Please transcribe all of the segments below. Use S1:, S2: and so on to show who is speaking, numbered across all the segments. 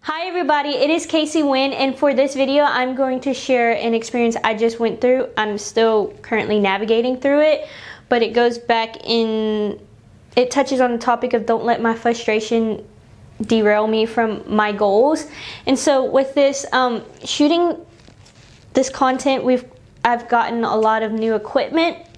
S1: Hi everybody, it is Kasey Wynn, and for this video I'm going to share an experience I just went through. I'm still currently navigating through it, but it goes back in, it touches on the topic of don't let my frustration derail me from my goals. And so with this shooting this content, I've gotten a lot of new equipment.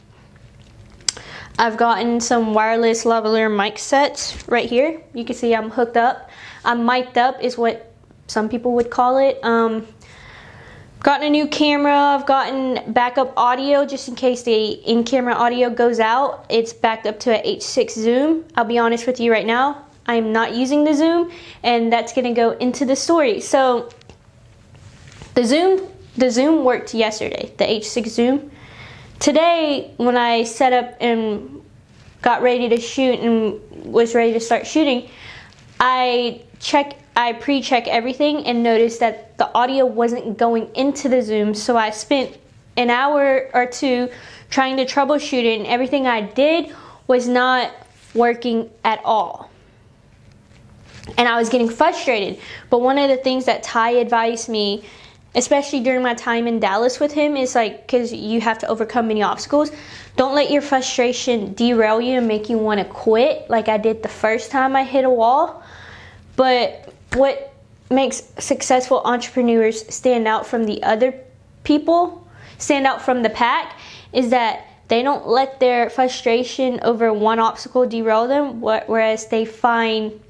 S1: I've gotten some wireless lavalier mic sets right here. You can see I'm hooked up. I'm mic'd up is what some people would call it. Gotten a new camera. I've gotten backup audio just in case the in-camera audio goes out. It's backed up to an H6 zoom. I'll be honest with you right now, I'm not using the zoom, and that's gonna go into the story. So the zoom worked yesterday, the H6 zoom. Today, when I set up and got ready to shoot and was ready to start shooting, I pre-check everything and noticed that the audio wasn't going into the zoom. So I spent an hour or two trying to troubleshoot it, and everything I did was not working at all. And I was getting frustrated. But one of the things that Ty advised me, especially during my time in Dallas with him, is like, because you have to overcome many obstacles, don't let your frustration derail you and make you want to quit like I did the first time I hit a wall. But what makes successful entrepreneurs stand out from the other people, stand out from the pack, is that they don't let their frustration over one obstacle derail them, whereas they find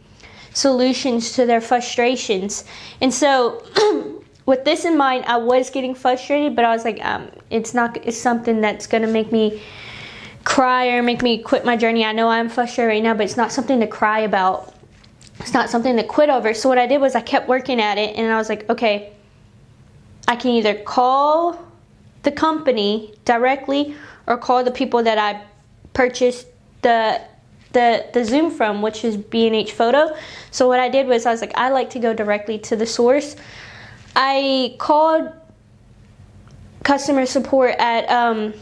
S1: solutions to their frustrations. And so with this in mind, I was getting frustrated, but I was like, it's something that's gonna make me cry or make me quit my journey. I know I'm frustrated right now, but it's not something to cry about. It's not something to quit over. So what I did was I kept working at it, and I was like, okay, I can either call the company directly or call the people that I purchased the Zoom from, which is B&H Photo. So what I did was I was like, I like to go directly to the source. I called customer support at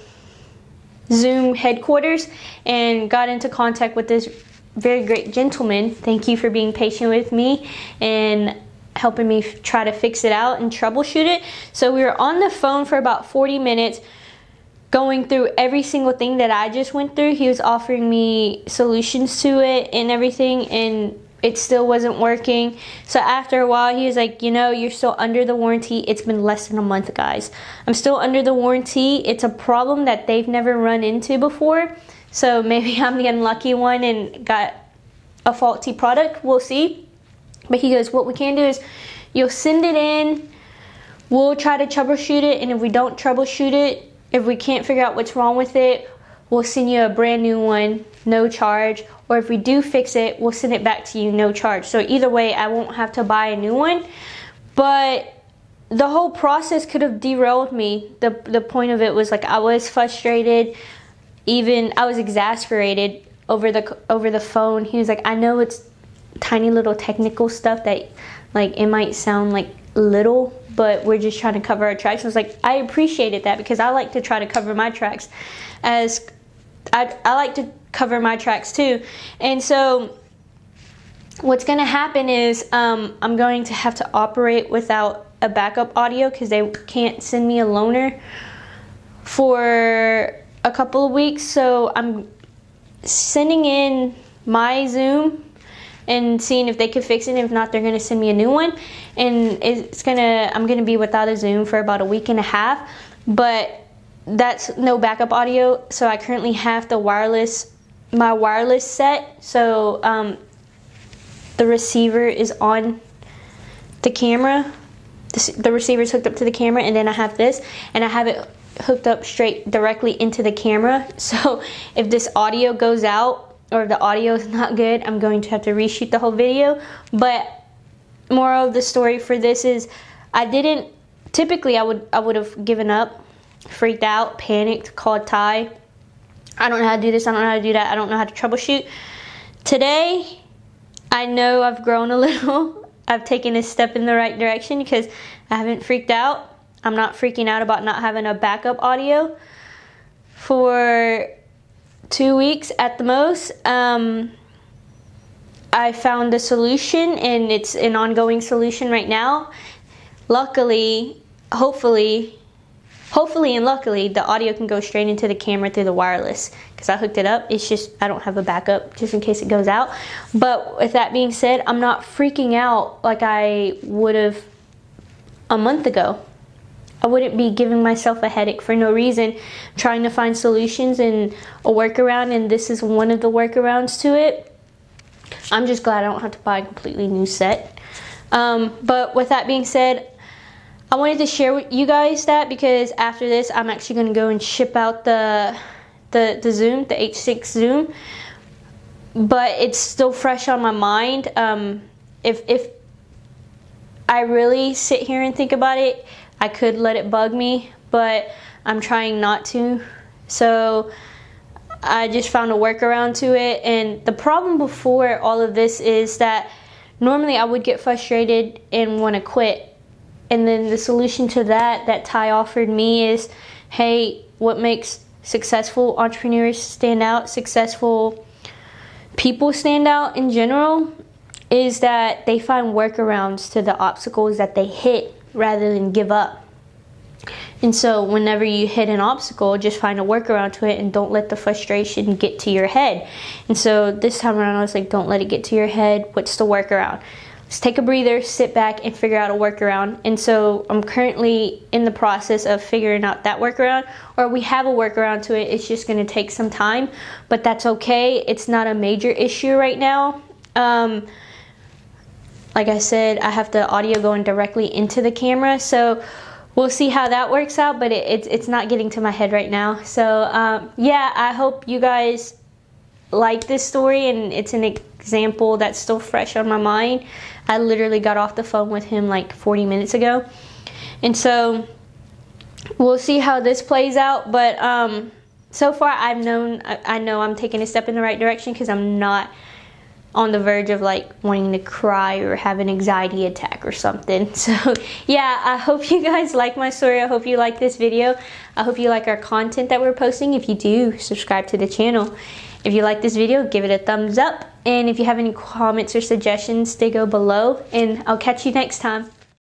S1: Zoom headquarters and got into contact with this very great gentleman. Thank you for being patient with me and helping me try to fix it out and troubleshoot it. So we were on the phone for about 40 minutes going through every single thing that I just went through. He was offering me solutions to it and everything, and it still wasn't working. So after a while, he was like, you know, you're still under the warranty. It's been less than a month, guys. I'm still under the warranty. It's a problem that they've never run into before. So maybe I'm the unlucky one and got a faulty product. We'll see. But he goes, what we can do is you'll send it in. We'll try to troubleshoot it. And if we don't troubleshoot it, if we can't figure out what's wrong with it, we'll send you a brand new one, no charge. Or if we do fix it, we'll send it back to you, no charge. So either way, I won't have to buy a new one. But the whole process could have derailed me. The point of it was like I was frustrated. Even I was exasperated over the phone. He was like, I know it's tiny little technical stuff that like it might sound like little, but we're just trying to cover our tracks. I was like, I appreciated that because I like to try to cover my tracks as I like to cover my tracks too. And so what's going to happen is I'm going to have to operate without a backup audio because they can't send me a loaner for a couple of weeks. So I'm sending in my Zoom and seeing if they can fix it. If not, they're going to send me a new one, and I'm going to be without a Zoom for about a week and a half. But that's no backup audio, so I currently have my wireless set. So the receiver is on the camera. The receiver is hooked up to the camera, and then I have this, and I have it hooked up straight directly into the camera. So if this audio goes out or if the audio is not good, I'm going to have to reshoot the whole video. But moral of the story for this is typically I would have given up, freaked out, panicked, called Ty. I don't know how to do this, I don't know how to do that, I don't know how to troubleshoot. Today, I know I've grown a little. I've taken a step in the right direction because I haven't freaked out. I'm not freaking out about not having a backup audio for 2 weeks at the most. I found the solution, and it's an ongoing solution right now. Luckily, hopefully and luckily, the audio can go straight into the camera through the wireless, because I hooked it up. It's just I don't have a backup just in case it goes out. But with that being said, I'm not freaking out like I would have a month ago. I wouldn't be giving myself a headache for no reason, trying to find solutions and a workaround, and this is one of the workarounds to it. I'm just glad I don't have to buy a completely new set. But with that being said, I wanted to share with you guys that, because after this I'm actually going to go and ship out the Zoom, the H6 Zoom, but it's still fresh on my mind. If I really sit here and think about it, I could let it bug me, but I'm trying not to. So I just found a workaround to it. And the problem before all of this is that normally I would get frustrated and want to quit. And then the solution to that Ty offered me is, hey, what makes successful entrepreneurs stand out, successful people stand out in general, is that they find workarounds to the obstacles that they hit rather than give up. And so whenever you hit an obstacle, just find a workaround to it and don't let the frustration get to your head. And so this time around I was like, don't let it get to your head. What's the workaround? Let's take a breather, sit back, and figure out a workaround. And so I'm currently in the process of figuring out that workaround, or we have a workaround to it. It's just going to take some time, but that's okay. It's not a major issue right now. Like I said, I have the audio going directly into the camera, so we'll see how that works out, but it's not getting to my head right now. So yeah, I hope you guys like this story, and it's an example that's still fresh on my mind. I literally got off the phone with him like 40 minutes ago, and so we'll see how this plays out. But so far I know I'm taking a step in the right direction, because I'm not on the verge of like wanting to cry or have an anxiety attack or something. So yeah, I hope you guys like my story. I hope you like this video. I hope you like our content that we're posting. If you do, subscribe to the channel. If you like this video, give it a thumbs up. And if you have any comments or suggestions, they go below. And I'll catch you next time.